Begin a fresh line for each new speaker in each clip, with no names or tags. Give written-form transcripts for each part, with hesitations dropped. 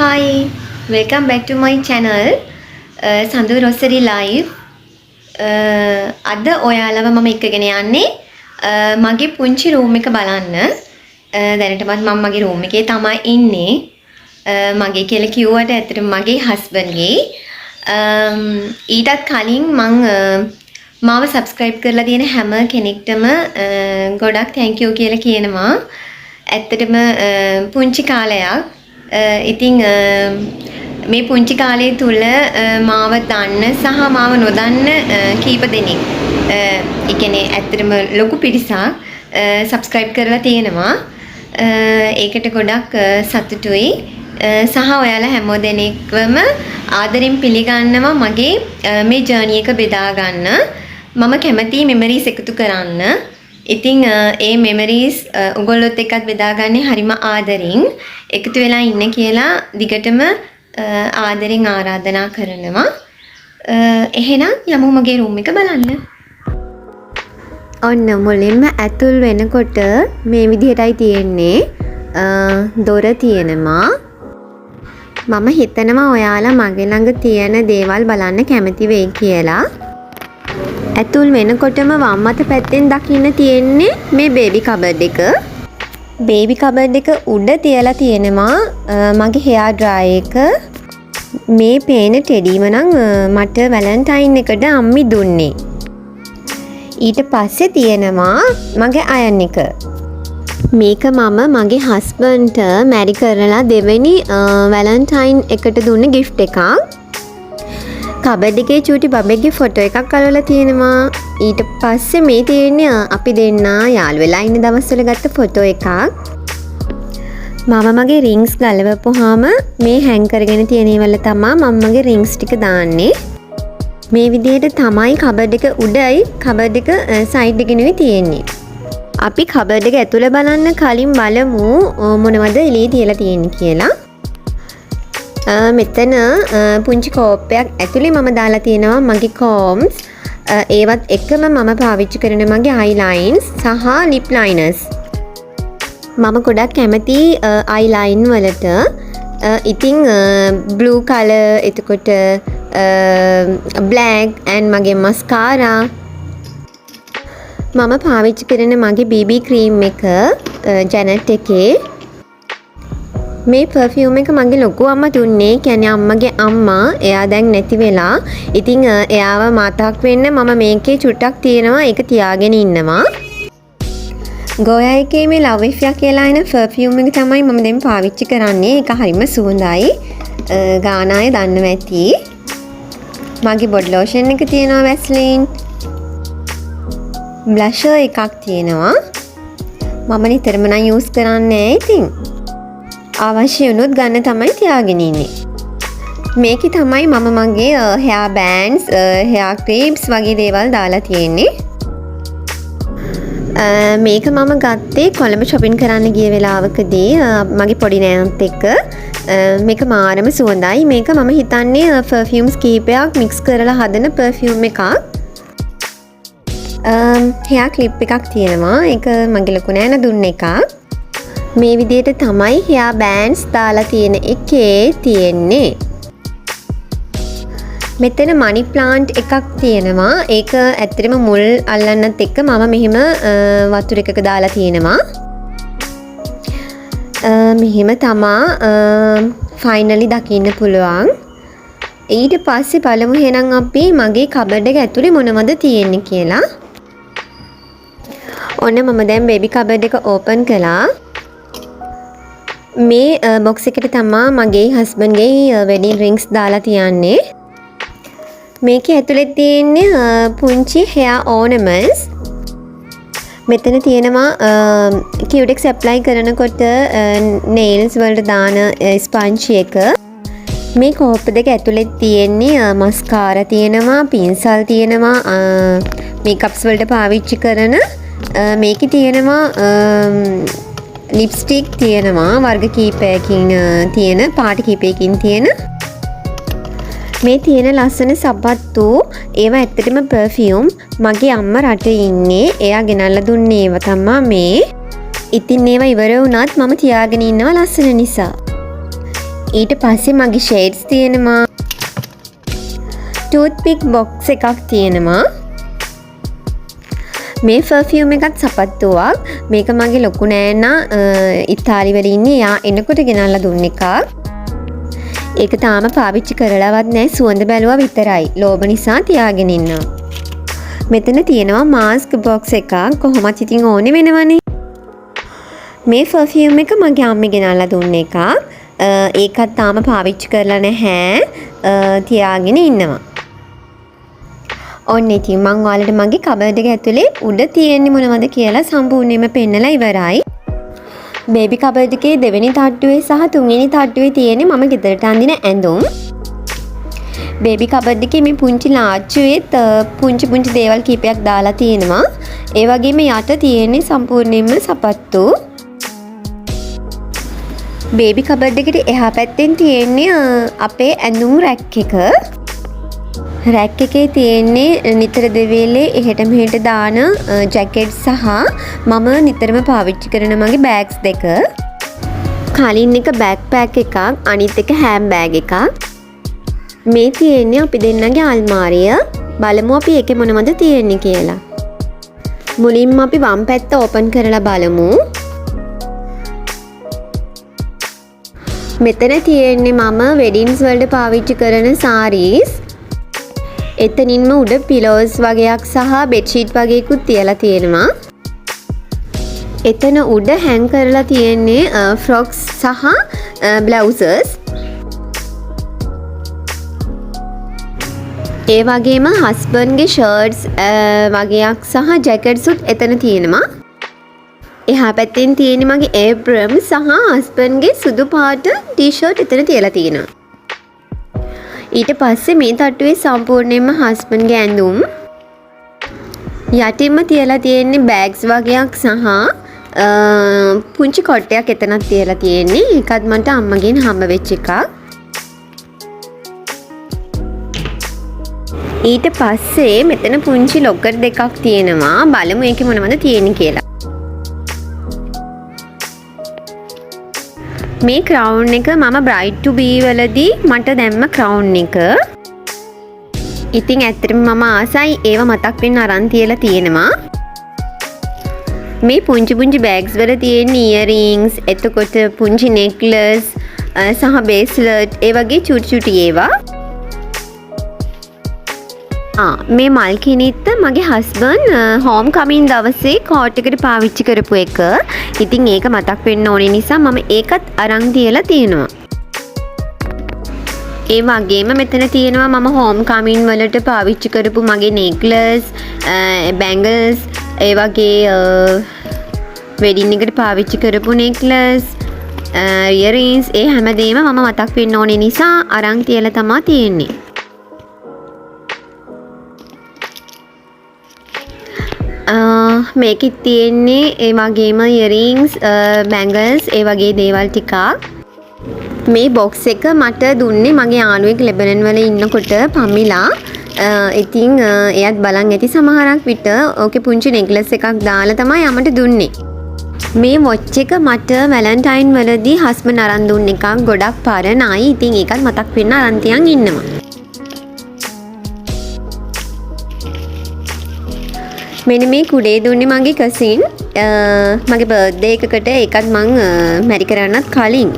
Hi, welcome back to my channel. Sandu Rosary Live. අද ඔයාලව මම එක්කගෙන යන්නේ මගේ පුංචි රූම් එක බලන්න. දැනටමත් මම මගේ රූම් එකේ තමයි ඉන්නේ. මගේ කියලා කිව්වට ඇත්තටම මගේ හස්බන්ඩ්ගේ. ඊටත් කලින් මම මාව subscribe කරලා තියෙන හැම කෙනෙක්ටම ගොඩක් thank you කියලා කියනවා. ඇත්තටම පුංචි කාලයක් ඉතින් මේ පුංචි කාලය තුල මාව දන්න සහ මාව නොදන්න කීප දෙනෙක් ඒ කියන්නේ ඇත්තටම ලොකු පිරිසක් subscribe කරලා තියෙනවා. ඒකට ගොඩක් සතුටුයි. සහ ඔයාලා හැමෝ දෙනෙක්වම ආදරෙන් පිළිගන්නවා මගේ මේ ජර්නි එක බෙදා ගන්න. මම කැමතියි මෙමරිස් එකතු කරන්න. ඉතින් ඒ මෙමරිස් උගොල්ලොත් එක්කත් බෙදාගන්නේ හරිම ආදරින් එකතු වෙලා ඉන්න කියලා දිගටම ආදරෙන් ආරාධනා කරනවා. එහෙනම් යමු මගේ රූම් එක බලන්න. ඔන්න මුලින්ම ඇතුල් වෙනකොට මේ විදිහටයි තියෙන්නේ. දොර තියෙනවා. මම හිතනවා ඔයාලා මගේ ළඟ තියෙන දේවල් බලන්න කැමති වෙයි කියලා. ඇතුල් වෙනකොටම වම් අත පැත්තෙන් දකින්න තියෙන්නේ මේ බේබි කබඩ් එක. බේබි කබඩ් එක උඩ තියලා තියෙනවා මගේ හෙයා ඩ්‍රායර් එක. මේ පේන ටෙඩිම නම් මට වැලන්ටයින් එකට අම්මි දුන්නේ. ඊට පස්සේ තියෙනවා මගේ අයන් එක. මේක මම මගේ හස්බන්ඩ්ට මැරි කරලා දෙවෙනි වැලන්ටයින් එකට දුන්න ගිෆ්ට් එකක්. කබඩ් එකේ චූටි බබෙක්ගේ ෆොටෝ එකක් අලවලා තියෙනවා. ඊට පස්සේ මේ තියෙන්නේ අපි දෙන්නා යාළු වෙලා ඉන්න දවස්වල ගත්ත ෆොටෝ එකක්. මම මගේ රින්ග්ස් ගලවපුවාම මේ හැං කරගෙන තියෙන ඒවල තමයි මම මගේ රින්ග්ස් ටික දාන්නේ. මේ විදිහට තමයි කබඩ් එක උඩයි කබඩ් එක සයිඩ් එකෙනුයි තියෙන්නේ. අපි කබඩ් එක ඇතුළ බලන්න කලින් බලමු මොනවද එළියේ තියලා තියෙන්නේ කියලා. මෙතන පුංචි කෝප්පයක් ඇතුලේ මම දාලා තියෙනවා මගේ කොම්ස්. ඒවත් එකම මම පාවිච්චි කරන මගේ අයිලයින්ස් සහ ලිප් ලයිනර්ස්. මම ගොඩක් කැමති අයිලයින් වලට. ඉතින් බ්ලූ කලර් එතකොට බ්ලැක් and මගේ මස්කාරා. මම පාවිච්චි කරන මගේ BB ක්‍රීම් එක ජැනට් එකේ. මේ පර්ෆියුම් එක මගේ ලොකු අම්මා දුන්නේ. කියන්නේ අම්මගේ අම්මා. එයා දැන් නැති වෙලා. ඉතින් එයාව මතක් වෙන්න මම මේකේ චුට්ටක් තියෙනවා. ඒක තියාගෙන ඉන්නවා. ගෝයා එකේ මේ ලව් ඉෆ්යා කියලා එන පර්ෆියුම් එක තමයි මම දැන් පාවිච්චි කරන්නේ. ඒක හරිම සුවඳයි. ගානාය දන්නවා ඇති. මගේ බොඩි ලෝෂන් එක තියෙනවා වැස්ලින්. බ්ලෂර් එකක් තියෙනවා. මම නිතරම නම් යූස් කරන්නේ නැහැ ඉතින්. අවශ්‍ය වුණොත් ගන්න තමයි තියාගෙන ඉන්නේ. මේකේ තමයි මම මගේ hair bands, hair clips වගේ දේවල් දාලා තියෙන්නේ. මේක මම ගත්තේ කොළඹ shopping කරන්න ගිය වෙලාවකදී මගේ පොඩි නෑනත් එක්ක. මේක මාරම සුවඳයි. මේක මම හිතන්නේ perfumes කීපයක් mix කරලා හදන perfume එකක්. hair clip එකක් තියෙනවා. ඒක මගේ ලොකු නෑන දුන්න එකක්. මේ විදිහට තමයි hair bands දාලා තියෙන එකේ තියෙන්නේ. මෙතන money plant එකක් තියෙනවා. ඒක ඇත්තටම මුල් අල්ලන්නත් එක්ක මම මෙහෙම වතුර එකක දාලා තියෙනවා. මෙහෙම තමා ෆයිනලි දකින්න පුළුවන්. ඊට පස්සේ බලමු එහෙනම් අපි මගේ කබඩ් එක ඇතුලේ මොනවද තියෙන්නේ කියලා. ඔන්න මම දැන් බේබි කබඩ් එක ඕපන් කළා. මේ බොක්ස් එකට තමා මගේ හස්බන්ඩ්ගේ වෙඩින් රින්ග්ස් දාලා තියන්නේ. මේකේ ඇතුලේ තියෙන්නේ පුංචි hair ornaments. මෙතන තියෙනවා කියුටෙක්ස් ඇප්ලයි කරනකොට nails වලට දාන ස්පන්ජ් එක. මේ කෝප් දෙක ඇතුලේ තියෙන්නේ මස්කාරා තියෙනවා, පින්සල් තියෙනවා, මේකප්ස් වලට පාවිච්චි කරන මේකේ තියෙනවා ලිප්ස්ටික් තියෙනවා වර්ග කීපයකින් තියෙන පාට කීපයකින් තියෙන. මේ තියෙන ලස්සන සබ්බත්තු ඒවා ඇත්තටම පර්ෆියුම්. මගේ අම්මා රටේ ඉන්නේ. එයා ගෙනල්ලා දුන්නේ ඒවා තමයි මේ. ඉතින් ඒවා ඉවර වුණත් මම තියාගෙන ඉන්නවා ලස්සන නිසා. ඊට පස්සේ මගේ ෂේඩ්ස් තියෙනවා. ටූත්පික් බොක්ස් එකක් තියෙනවා. මේ පර්ෆියුම් එකත් සපත්තුවක්. මේක මගේ ලොකු නෑනා ඉතාලි වල ඉන්නේ. යා එනකොට ගෙනල්ලා දුන්න එකක්. ඒක තාම පාවිච්චි කරලවත් නෑ. සුවඳ බැලුවා විතරයි. ලෝභ නිසා තියාගෙන ඉන්නවා. මෙතන තියෙනවා මාස්ක් බොක්ස් එකක්. කොහොමත් ඉතින් ඕනේ වෙනවනේ. මේ පර්ෆියුම් එක මගේ අම්මේ ගෙනල්ලා දුන්න එකක්. ඒකත් තාම පාවිච්චි කරලා නැහැ. තියාගෙන ඉන්නවා. ඔන්න ඉතින් මං ඔයාලට මගේ කබඩ් එක ඇතුලේ උඩ තියෙන්නේ මොනවද කියලා සම්පූර්ණයෙන්ම පෙන්නලා ඉවරයි. බේබි කබඩ් එකේ දෙවෙනි තට්ටුවේ සහ තුන්වෙනි තට්ටුවේ තියෙන්නේ මම ගෙදරට අඳින ඇඳුම්. බේබි කබඩ් එකේ මේ පුංචි ලාච්චුවේත් පුංචි දේවල් කීපයක් දාලා තියෙනවා. ඒ වගේම යට තියෙන්නේ සම්පූර්ණයෙන්ම සපත්තු. බේබි කබඩ් එකට එහා පැත්තෙන් තියෙන්නේ අපේ ඇඳුම් රැක් එක. රැක් එකේ තියෙන්නේ නිතර දෙවේලේ එහෙට මෙහෙට දාන ජැකට් සහ මම නිතරම පාවිච්චි කරන මගේ බෑග්ස් දෙක. කලින් එක බෑග්පැක් එකක්, අනිත් එක හෑම් බෑග් එකක්. මේ තියෙන්නේ අපි දෙන්නගේ අල්මාරිය. බලමු අපි ඒකේ මොනවද තියෙන්නේ කියලා. මුලින්ම අපි වම් පැත්ත ඕපන් කරලා බලමු. මෙතන තියෙන්නේ මම වෙඩින්ස් වලට පාවිච්චි කරන සාරීස්. එතනින්ම උඩ පිලෝස් වගේක් සහ බෙඩ්ෂීට් වගේකුත් තියලා තියෙනවා. එතන උඩ හැං කරලා තියෙන්නේ ෆ්‍රොක්ස් සහ බ්ලවුසස්. ඒ වගේම හස්බන්ඩ්ගේ ෂර්ට්ස් වගේක් සහ ජැකට්ස් උත් එතන තියෙනවා. එහා පැත්තෙන් තියෙන්නේ මගේ ඒප්‍රම් සහ හස්බන්ඩ්ගේ සුදු පාට ටී-ෂර්ට් එතන තියලා තියෙනවා. ඊට පස්සේ මේ තට්ටුවේ සම්පූර්ණයෙන්ම හස්බන්ඩ්ගේ ඇඳුම්. යටින්ම තියලා තියෙන්නේ බෑග්ස් වගේක් සහ පුංචි කොට්ටයක් එතනක් තියලා තියෙන්නේ. ඒකත් මට අම්මගෙන් හම්බ වෙච්ච එකක්. ඊට පස්සේ මෙතන පුංචි ලොකර් දෙකක් තියෙනවා. බලමු ඒකේ මොනවද තියෙන්නේ කියලා. මේ ක්‍රවුන් එක මම බ්‍රයිඩ් ටු බී වලදී මට දැම්ම ක්‍රවුන් එක. ඉතින් ඇත්තටම මම ආසයි ඒව මතක් වෙන්න අරන් තියලා තියෙනවා. මේ පුංචි බෑග්ස් වල තියෙන ඉයරින්ග්ස්, එතකොට පුංචි නෙක්ලස් සහ බේස්ලට් ඒ වගේ චුටි ඒවා. මේ මල් කිනිත්ත මගේ හස්බන්ඩ් හෝම් කමින් දවසේ කෝට් එකට පාවිච්චි කරපු එක. ඉතින් ඒක මතක් වෙන්න ඕනේ නිසා මම ඒකත් අරන් තියලා තියෙනවා. ඒ වගේම මෙතන තියෙනවා මම හෝම් කමින් වලට පාවිච්චි කරපු මගේ නෙක්ලස්, බැංගල්ස්, ඒ වගේ වෙඩින් එකට පාවිච්චි කරපු නෙක්ලස්, ඉයරින්ග්ස් ඒ හැමදේම මම මතක් වෙන්න ඕනේ නිසා අරන් තියලා තමයි තියෙන්නේ. මේකෙත් තියෙන්නේ ඒ වගේම ඉයරින්ග්ස්, බැංගල්ස් ඒ වගේ දේවල් ටිකක්. මේ බොක්ස් එක මට දුන්නේ මගේ යාළුවෙක් ලෙබනන් වල ඉන්නකොට පම්මිලා. ඉතින් එයත් බලන් ඇති සමහරක් විට ඕකේ පුංචි නෙක්ලස් එකක් දාලා තමයි යමට දුන්නේ. මේ වොච් එක මට වැලන්ටයින් වලදී හස්බන්ඩ් අරන් දුන්න එකක්. ගොඩක් පරණයි. ඉතින් ඒකත් මතක් වෙන්න අරන් තියන් ඉන්නවා. මෙන්න මේ කුඩේ දුන්නේ මගේ කසින් මගේ බර්ත්ඩේ එකකට. ඒකත් මං මැරි කරන්නත් කලින්.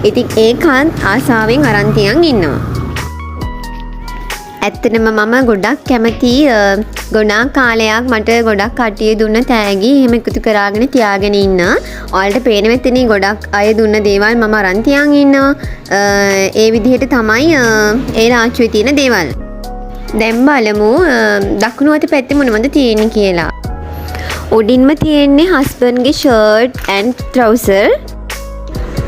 ඉතින් ඒකත් ආසාවෙන් අරන් තියන් ඉන්නවා. ඇත්තටම මම ගොඩක් කැමති ගොඩාක් කාලයක් මට ගොඩක් කට්ටිය දුන්න තෑගි එහෙම එකතු කරගෙන තියාගෙන ඉන්න. ඔයාලට පේන මෙතන ගොඩක් අය දුන්න දේවල් මම අරන් තියන් ඉන්නවා. ඒ විදිහට තමයි ඒ ලාච්චුවේ තියෙන දේවල්. දැන් බලමු දකුණු අත පැත්තේ මොනවද තියෙන්නේ කියලා. උඩින්ම තියෙන්නේ හස්බන්ඩ්ගේ ෂර්ට් ඇන්ඩ් ට්‍රවුසර්.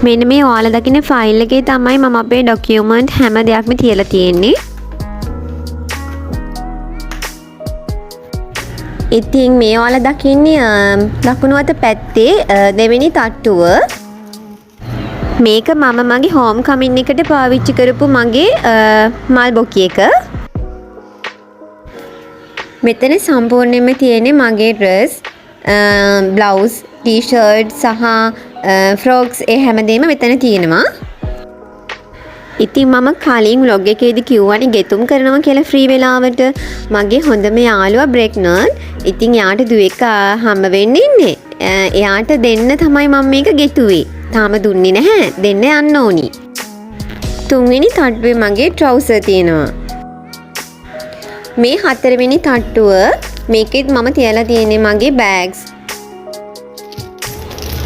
මෙන්න මේ ඔයාලා දකින්න ෆයිල් එකේ තමයි මම අපේ ડોකියුමන්ට් හැම දෙයක්ම තියලා තියෙන්නේ. ඉතින් මේ ඔයාලා දකින්නේ දකුණු අත පැත්තේ දෙවෙනි තට්ටුව. මේක මම මගේ හෝම් කමින් එකට පාවිච්චි කරපු මගේ මල් බොකි එක. මෙතන සම්පූර්ණයෙන්ම තියෙන්නේ මගේ ඩ්‍රෙස්, බ්ලවුස්, ටී-ෂර්ට් සහ ෆ්‍රොක්ස් ඒ හැමදේම මෙතන තියෙනවා. ඉතින් මම කලින් vlog එකේදී කිව්වනේ ගෙතුම් කරනවා කියලා ෆ්‍රී වෙලාවට. මගේ හොඳම යාළුවා බ්‍රෙක්නර්. ඉතින් එයාට දුවෙක් හම්බ වෙන්න ඉන්නේ. එයාට දෙන්න තමයි මම මේක ගෙතුවේ. තාම දුන්නේ නැහැ. දෙන්න යන්න ඕනි. තුන්වෙනි තට්ටුවේ මගේ ට්‍රවුසර් තියෙනවා. මේ හතරවෙනි තට්ටුව මේකෙත් මම තියලා තියෙන්නේ මගේ බෑග්ස්.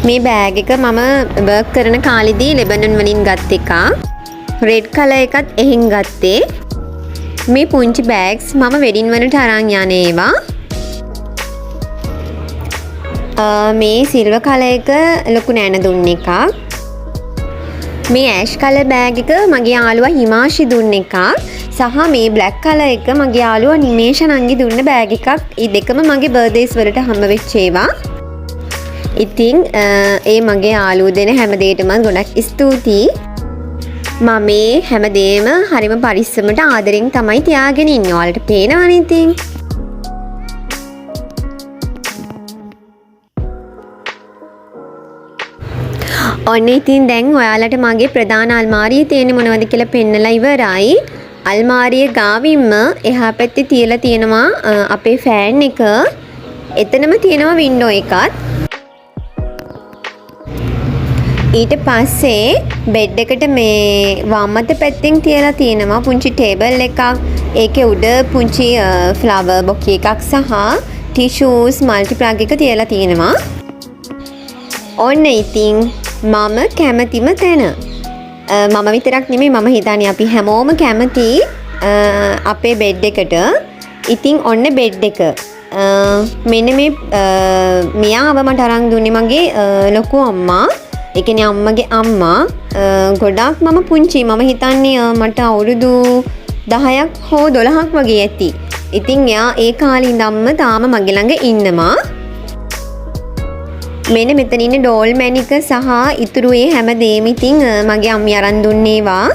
මේ බෑග් එක මම වර්ක් කරන කාලෙදී ලෙබනන් වලින් ගත් එකක්. රෙඩ් කලර් එකත් එහෙන් ගත්තේ. මේ පුංචි බෑග්ස් මම වෙඩින් වලට අරන් යන ඒවා. මේ සිල්වර් කලර් එක ලොකු නෑන දුන්න එකක්. මේ ඇෂ් කලර් බෑග් එක මගේ යාළුවා හිමාෂි දුන්න එකක්. සහ මේ බ්ලැක් කලර් එක මගේ යාළුවා නිමේෂ නංගි දුන්න බෑග් එකක්. මේ දෙකම මගේ බර්ත්ඩේස් වලට හම්බ වෙච්ච ඒවා. ඉතින් ඒ මගේ යාළුවෝ දෙන හැම දෙයකටම ගොඩක් ස්තුතියි. මම මේ හැමදේම හරිම පරිස්සමට ආදරෙන් තමයි තියාගෙන ඉන්නේ. ඔයාලට පේනවනේ ඉතින්. ඔන්න ඉතින් දැන් ඔයාලට මගේ ප්‍රධාන අල්මාරියේ තියෙන මොනවද කියලා පෙන්නලා ඉවරයි. අල්මාරිය ගාවින්ම එහා පැත්තේ තියලා තියෙනවා අපේ ෆෑන් එක. එතනම තියෙනවා වින්ඩෝ එකත්. ඊට පස්සේ බෙඩ් එකට මේ වම් අත පැත්තෙන් තියලා තියෙනවා පුංචි ටේබල් එකක්. ඒකේ උඩ පුංචි ෆ්ලවර් බොකේ එකක් සහ ටිෂූස් මල්ටි ප්ලග් එක තියලා තියෙනවා. ඔන්න ඉතින් මම කැමතිම තැන. මම විතරක් නෙමෙයි මම හිතන්නේ අපි හැමෝම කැමති අපේ බෙඩ් එකට. ඉතින් ඔන්න බෙඩ් එක. මෙන්න මේ මෙයාව මට අරන් දුන්නේ මගේ ලොකු අම්මා. ඒ කියන්නේ අම්මගේ අම්මා. ගොඩාක් මම පුංචි. මම හිතන්නේ මට අවුරුදු 10ක් හෝ 12ක් වගේ ඇති. ඉතින් එයා ඒ කාලේ ඉඳන්ම තාම මගේ ළඟ ඉන්නවා. මෙන්න මෙතන ඉන්න ඩෝල් මැනික සහ ඉතුරු ඒ හැම දෙෙම ඉතින් මගේ අම්මිය අරන් දුන්නේවා.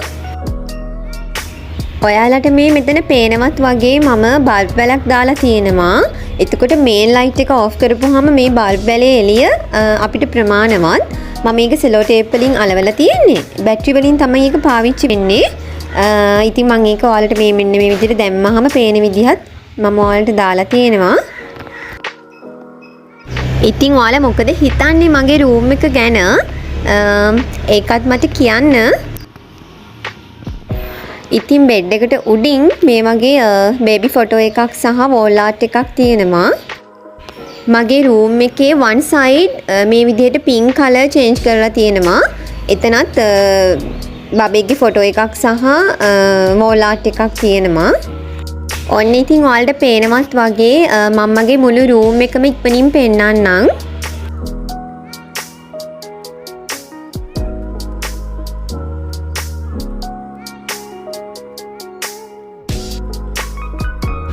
ඔයාලට මේ මෙතන පේනවත් වගේ මම බල්බ් වලක් දාලා තියෙනවා. එතකොට මේන් ලයිට් එක ඔෆ් කරපුවාම මේ බල්බ් වලේ එළිය අපිට ප්‍රමාණවත්. මම මේක සෙලෝ ටේප් වලින් අලවලා තියෙන්නේ. බැටරි වලින් තමයි ඒක පාවිච්චි වෙන්නේ. ඉතින් මම ඒක ඔයාලට මේ මෙන්න මේ විදිහට දැම්මහම පේන විදිහත් මම ඔයාලට දාලා තියෙනවා. ඉතින් ඔයාලා මොකද හිතන්නේ මගේ රූම් එක ගැන? ඒකත් මට කියන්න. ඉතින් බෙඩ් එකට උඩින් මේ වගේ බේබි ෆොටෝ එකක් සහ වෝල් ආර්ට් එකක් තියෙනවා. මගේ රූම් එකේ one side මේ විදිහට pink color change කරලා තියෙනවා. එතනත් බබේගේ ෆොටෝ එකක් සහ වෝල් ආර්ට් එකක් තියෙනවා. ඔන්න ඉතින් ඔයාලට පේනවත් වගේ මම මගේ මුළු රූම් එකම ඉක්මනින් පෙන්නන්නම්.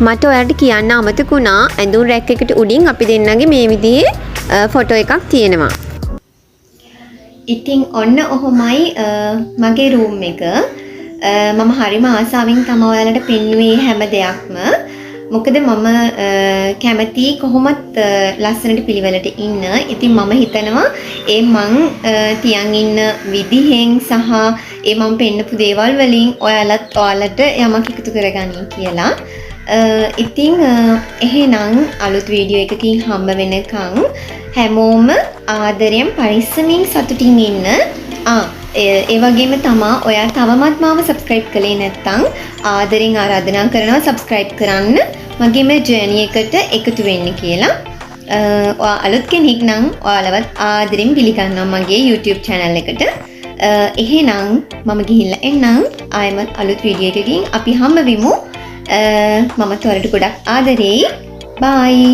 මට ඔයාලට කියන්න අමතක වුණා ඇඳුම් රැක් එකට උඩින් අපි දෙන්නගේ මේ විදිහේ ෆොටෝ එකක් තියෙනවා. ඉතින් ඔන්න ඔහොමයි මගේ රූම් එක. මම හරිම ආසාවෙන් තමයි ඔයාලට පෙන්වුවේ හැම දෙයක්ම. මොකද මම කැමති කොහොමත් ලස්සනට පිළිවෙලට ඉන්න. ඉතින් මම හිතනවා ඒ මං තියන් ඉන්න විදිහෙන් සහ ඒ මම පෙන්නපු දේවල් වලින් ඔයාලට යමක් එකතු කරගන්න කියලා. ඉතින් එහෙනම් අලුත් වීඩියෝ එකකින් හම්බ වෙනකන් හැමෝම ආදරයෙන් පරිස්සමින් සතුටින් ඉන්න. ඒ වගේම තමා ඔයා තවමත් මාව සබ්ස්ක්‍රයිබ් කළේ නැත්නම් ආදරෙන් ආරාධනා කරනවා සබ්ස්ක්‍රයිබ් කරන්න මගේ මේ ජර්නි එකට එකතු වෙන්න කියලා. ඔයා අලුත් කෙනෙක් නම් ඔයාලවත් ආදරෙන් පිළිගන්නවා මගේ YouTube channel එකට. එහෙනම් මම ගිහිල්ලා එන්නම්. ආයෙමත් අලුත් වීඩියෝ එකකින් අපි හම්බ වෙමු. මම ඔයාලට ගොඩක් ආදරෙයි. බයි.